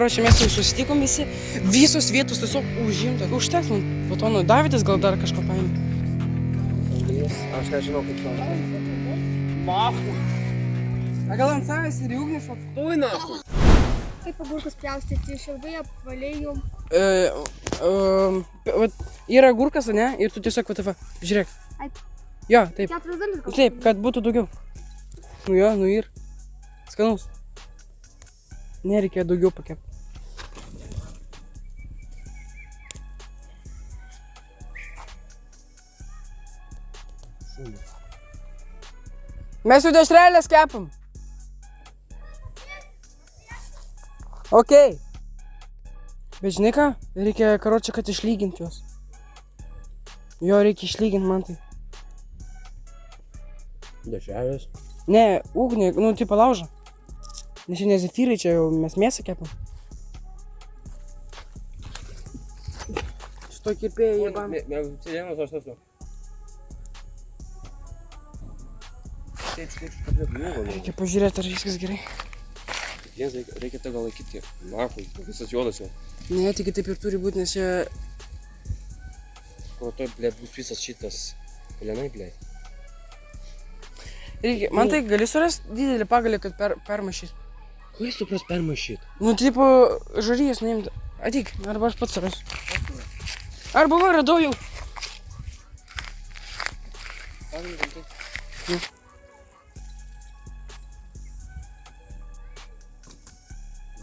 karočią, mes jau susitikom visi, visos vietos tiesiog užimta. Užteks man, po to, nu, Davidas gal dar kažko paėmė. Aš nežinau, kaip to. Mahu. A gal ant savęs ir į ugnį šok? Tuj nahu. Kaip agurkus pjaustyti, šilvai apvalėjom. Yra agurkas, ne? Ir tu tiesiog, va, žiūrėk. Ai. Jo, taip. 4 dalis gal? Taip, kad būtų daugiau. Nu jo, nu ir. Skanus. Nereikia daugiau pakepti. Mes jau dešrelės kepam. Okei. Bet žinai ką? Reikia, karočią, kad išlyginti juos. Jo, reikia išlyginti man tai. Dešrelės. Ne, ugnį, nu, tipo laužą. Nes čia ne zefyrai, čia jau mes mėsą kepam. Šito kirpėjai jėbam. Sėdėjimas aš nesu. Reikia pažiūrėti, ar viskas gerai. Reikia tą gal laikyti. Nakui, visas juodas jau. Ne, tik taip ir turi būti, nes čia... O to, blėt, bus visas šitas pelenai, blėt. Reikia, man tai gali surasti didelį pagalį, kad permašys. Ko jis supras permašyt? Nu, tipo, žarijas nuimti. Ateik, arba aš pats surasiu. Arba va, radau jau.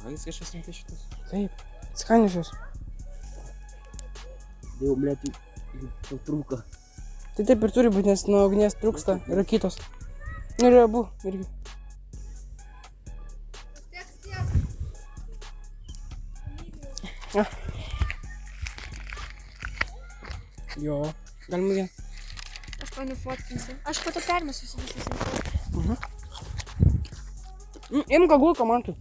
Manis kažkas rimtai šitas. Taip, skanišios. Jau, blėt, jau trūka. Tai taip ir turi būti, nes nuo ugnies trūksta rakytos. Ir abu irgi. Jo, galima vien. Aš panufotkinsiu. Aš po to permesiu visus info. Imk agurką man tu.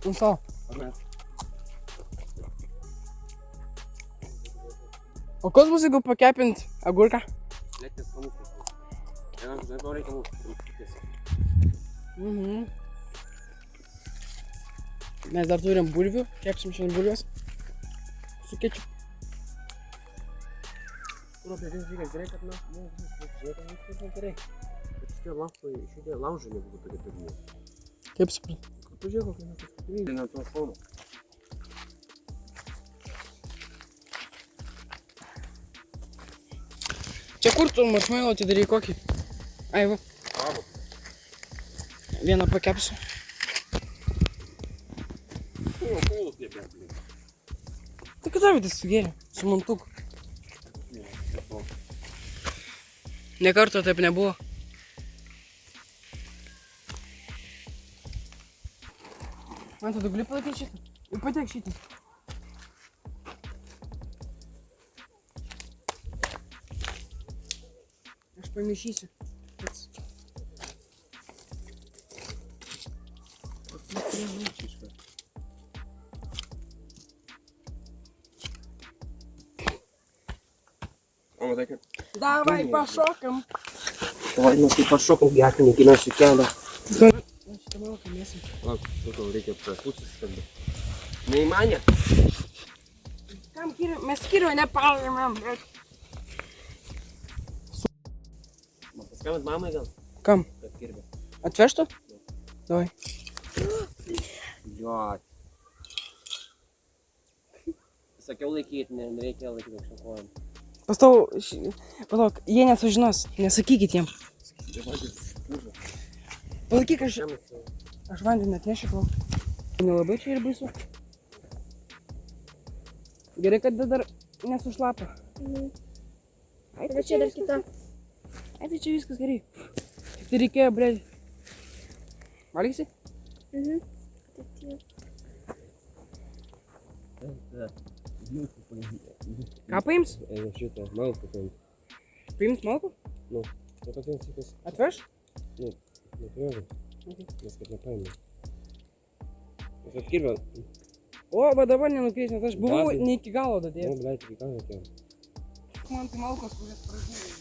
Ant savo. O kas bus, jeigu pakepint agurką? Blėt, neskanus. Dabar reikia mūsų. Mes dar turim bulvių, kepsim šiandien bulvės. Su kečiu. Kur apie vis vykas gerai, kad mes gerai. Bet šitie lapai, šitie laužai nebūtų tokie pirmie. Kaip suprantu? Pažiūrėk, kokie mes paskutiniai. Tai net nuo šono. Čia kur tu maršmallow atidarai kokį? Ai, va. Avo. Vieną pakepsiu. Jau kaulus liepė. Tai kad Davidas sugėrė, su mantuku. Ne karto taip nebuvo. Man tada gali palaikyti šitą. Ir patek šitą. Aš pamaišysiu. Pats. O, matai, kad... Davai, pašokam. Davai, mes taip pašokom gekinį, mes į kelią. Šitą malką mėsim. Lauk, tau reikia pusės skalbė. Neįmanė. Kam skiriu? Mes skiriu nepaėmėm. Paskambint mamai gal? Kam? Kad kirbė. Atvežtų? Davai. Jo. Sakiau laikyti, nereikia laikyti aukščiau kojom. Pastau, palauk, jie nesužinos, nesakykit jiem. Palaikyk, aš vandenį atnešiu, palauk. Nelabai čia ir baisu. Gerai, kad dar nesušlapa. Ai, Tada čia dar kita. Ai, tai čia viskas gerai. Tik tai reikėjo, blėd. Valgysi? Ką paims? Šitą malką paims. Paims malkų? Nu, o tokiams šitas... Atveš? Neturėjau. Nes kad nepaėmė. Aš atkirbę. O, va dabar nenukreis, nes aš buvau ne iki galo dadėjęs. Nu, blėt, iki galo atėjau. Man tai malkos, kurias pražinėjai.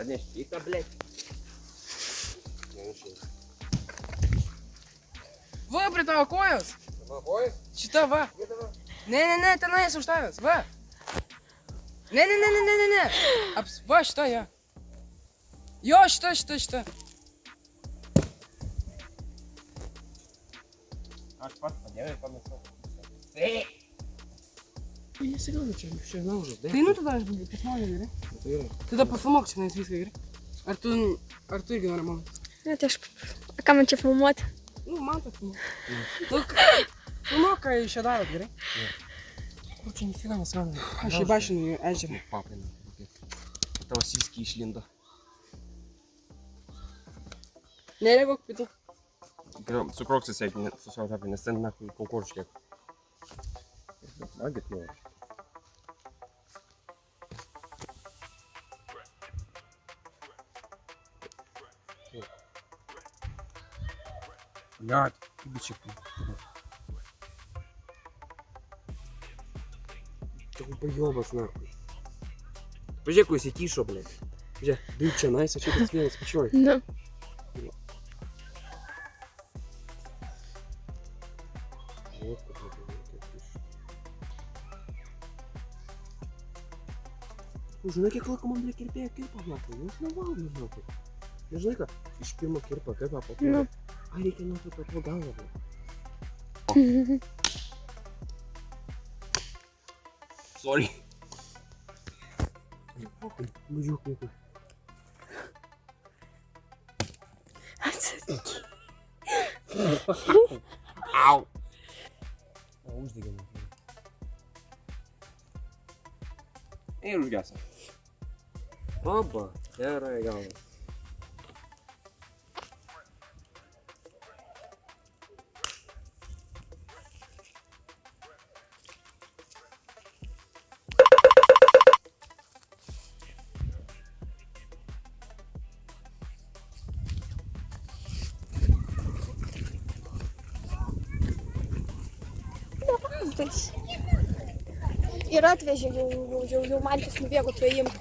Atnešti į ką, blėt. Nenušiai. Va, prie tavo kojos! Šita va. Ne, tenai esu užtavęs, va. Ne. Va, šita, jo. Jo, šita. Aš pats padėjau ir pamiršau. Nesigaunu čia. Čia laužas, dai. Tai nu tada aš buvau, pas mane gerai. Tai yra. Tada pafilmuok čia nes viską gerai. Ar tu irgi nori mano? Ne, tai aš... Ką man čia filmuoti? Nu, man tą filmuok. Filmuok, ką jūs čia darot, gerai? Kur čia nifina nesąmonė? Aš įbašinu į ežerą. Papaina. Tavo siski išlindo. Nereagok pitų. Cukroksis eik su savo tapė, nes ten nahui konkurškiek. Agit nori. Блядь, бичек. Ты поёбас нахуй. Pažiūrėk, kuo jis įkišo, blėt. Žiūrėk, bai čia nais, aš čia tas vienas pačioj. Nu. Žinai, kiek laiko man reikia kirpėjo kirpą, nahui, jūs nevaldo, nahui. Žinai ką, iš pirmo kirpą, kaip apapūrė. Nu. Ai, reikia nuo to galvą, blėt. Sorry. Važiuok niekur. Au. O, uždegė man. Ir užgesė. Oba, gerai galvas. Ir atvežė, jau mantis nubėgo paimti.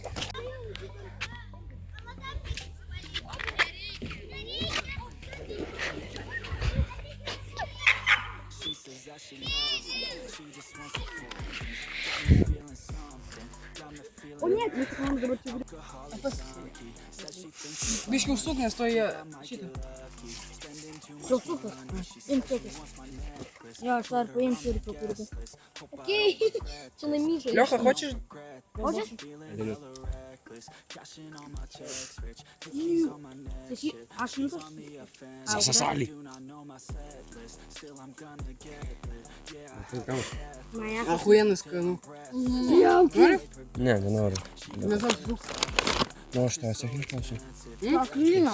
O ne, man dabar čia Biškiai užsuk, nes to jie šitą. Šiltukas. Imtukas. Jo, aš dar paimsiu ir pakūrėti. Okei, čia namyžai. Леха, хочешь? Хочешь? Aš imtus? Засосали. Моя. Охуенно скану. Нори? Не, не норм. Не знаю, вдруг. Ну что, я сохранился. Клина.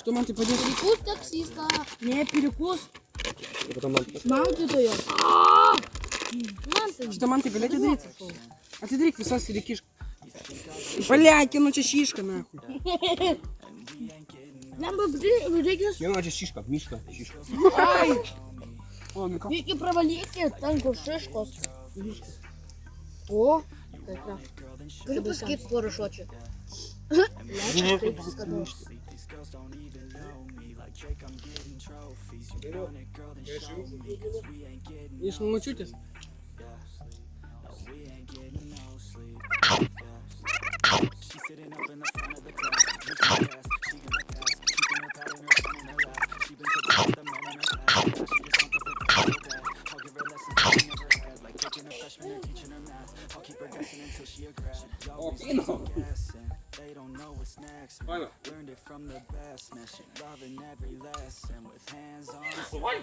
Кто man tai padės? Перекус таксиста. Не, перекус. Потом man... Maudytojo. Man tai. Šitą man tai galėti daryti? Atidaryk visas ir įkišk. Блядь, ну čia šyška, nahui. Нам бы reikia... Мне надо шишка, мишка, шишка. Ai! O, nu ką? Reikia pravalyti ten kur šiškos. O, kaip yra. Galiu pasakyti parašuočiu. Lečiu taip skanu. Iš mamučiutės. They don't know what's next, man. Learned it from the best, man. She loving every lesson with hands-on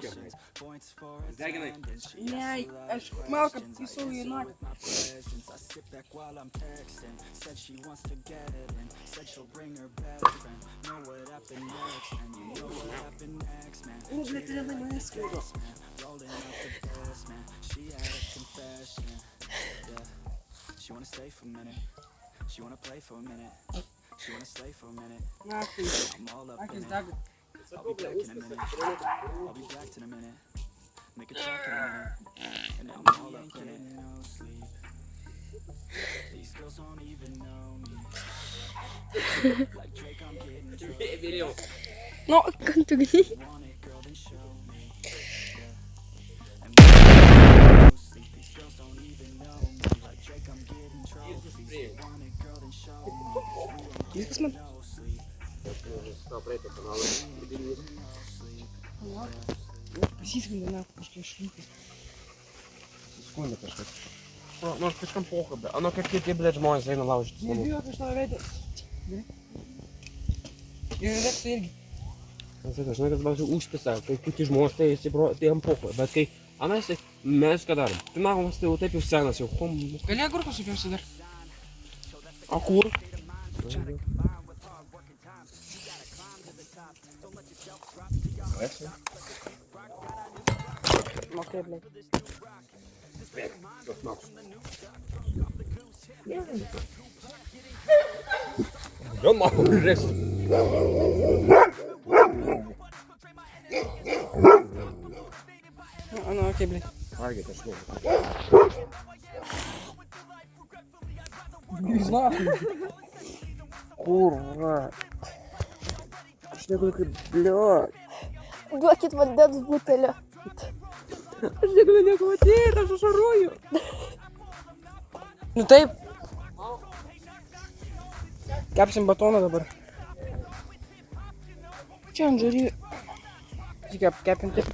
sessions. Points for attendance. She Ne, aš malką įsau į naktį. with my presence. I sit back while I'm texting. Said she wants to get it and said she'll bring her best friend. Know what happened next, man. You know what happened next, man. O, блядь, я на меня скажу. Rolling up the best, man. She had a confession. Yeah. She wanna stay for a minute. She wanna play for a minute. She wanna slay for a minute. Nahui. I'm all up Akis in it. dagat. I'll be back in a minute. I'll be back in a minute. Make a check in a minute. And I'm all up in it. No sleep. These girls don't even know me. Like Drake, I'm getting drunk. No, Kan tu gini? Want it, girl, then show me. Yeah. Viskas man. Stop praeitą kanalą. Pasiskambė, na, kažkiek šliukai. Skundė kažkas. Nors kažkam pokalbė. Ano kaip kiti, blėt, žmonės eina laužyti. Nebijok, aš tavo veidą. Gerai. Ir reksai irgi. Žinai, kad labiausiai užpisa, kai kiti žmonės tai jam pokalbė. Bet kai anais, tai mes ką darom? Pirmiausias tai jau taip jau senas, jau kom... Gali agurkus supjausi dar. O kur? Mokė, blėt. Jo, man, rest. Ano, okei, blėt. Argi, kažkaip. Žinau. Kurva. Aš negaliu kaip, bliot. Duokit vandens butelio. Aš negaliu nieko matyti, aš ašaruoju. Nu taip. Kepsim batoną dabar. Čia ant žarį. Kepinti.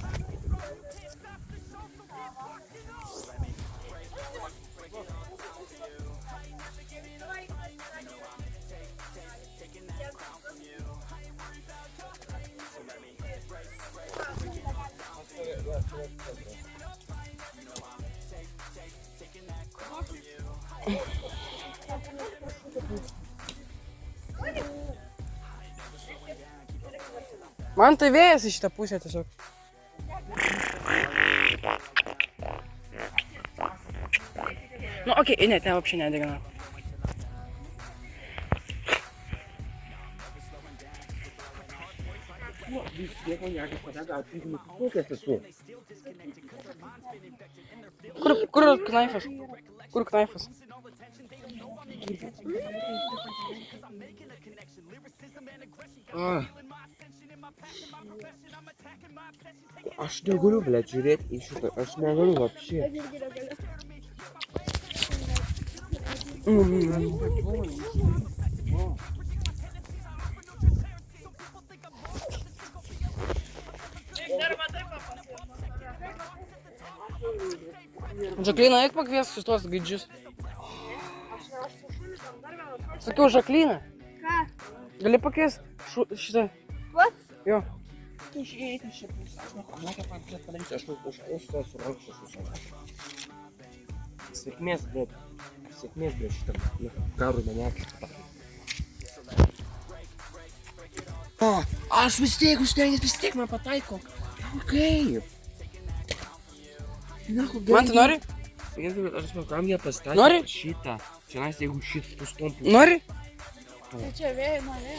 Man tai vėjas į šitą pusę tiesiog. Nu, okei, ne, ten вообще nedegana. Nieko niekas padega, atvykimu kokias esu. Kur knaifas? Kur knaifas? Aš negaliu, blėt, žiūrėti į šitą, aš negaliu vapšė. Žaklina, eik pakviesk šitos gaidžius. Sakiau, Žaklina. Ką? Gali pakviest šitą? What? Jo. Išėjai iš čia pusę, aš nepamatė padarysiu, aš užkostos rankščius susau. Sėkmės, blėt, šitam karui maniakai. Aš vis tiek man pataiko. Kaip? Man tu nori? Aš man kam jie pastatė Nori? šitą. Čia nais, jeigu šitą pustom pusę. Nori? Tai čia vėjai mane.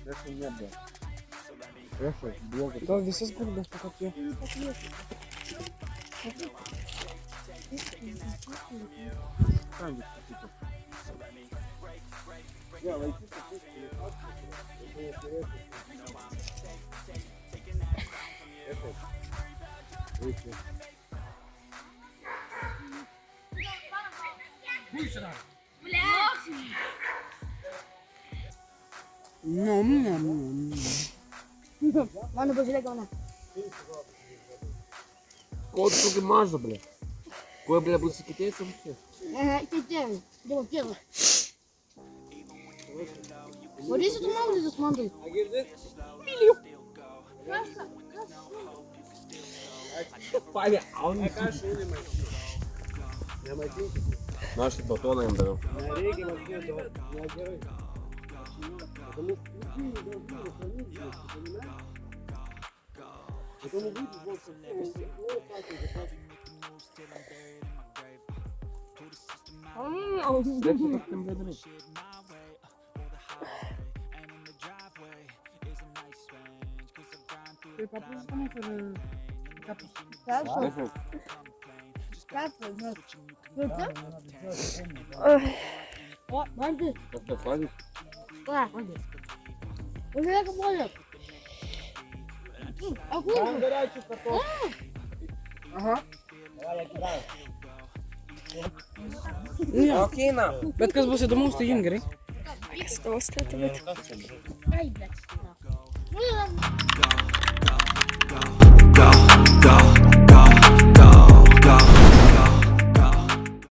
Priešai nebė. Priešai, blogai. Gal visas gulbės pakapė. Ką jūs pasitė? Jo, Mano, pažiūrėk mane. Ko tu tokį mažą, blė? Ko, blė, bus įkitėjęs amšė? Tai tėvai. Dėl tėvai. Varysi tu maudytis, man tai. Myliu. Pavė, aunį. Na, aš tik batoną jam daviau. Nereikia matyti, negerai. Tai paprastamai ir kapus. Kapus. Kapus, nu. O, man tai. Kas tas vadys? Ką? Pažiūrėk, mane. O kur? Aha. Ne, okei, na. Bet kas bus įdomaus, tai jum gerai. Ай, блядь. Ну, ладно.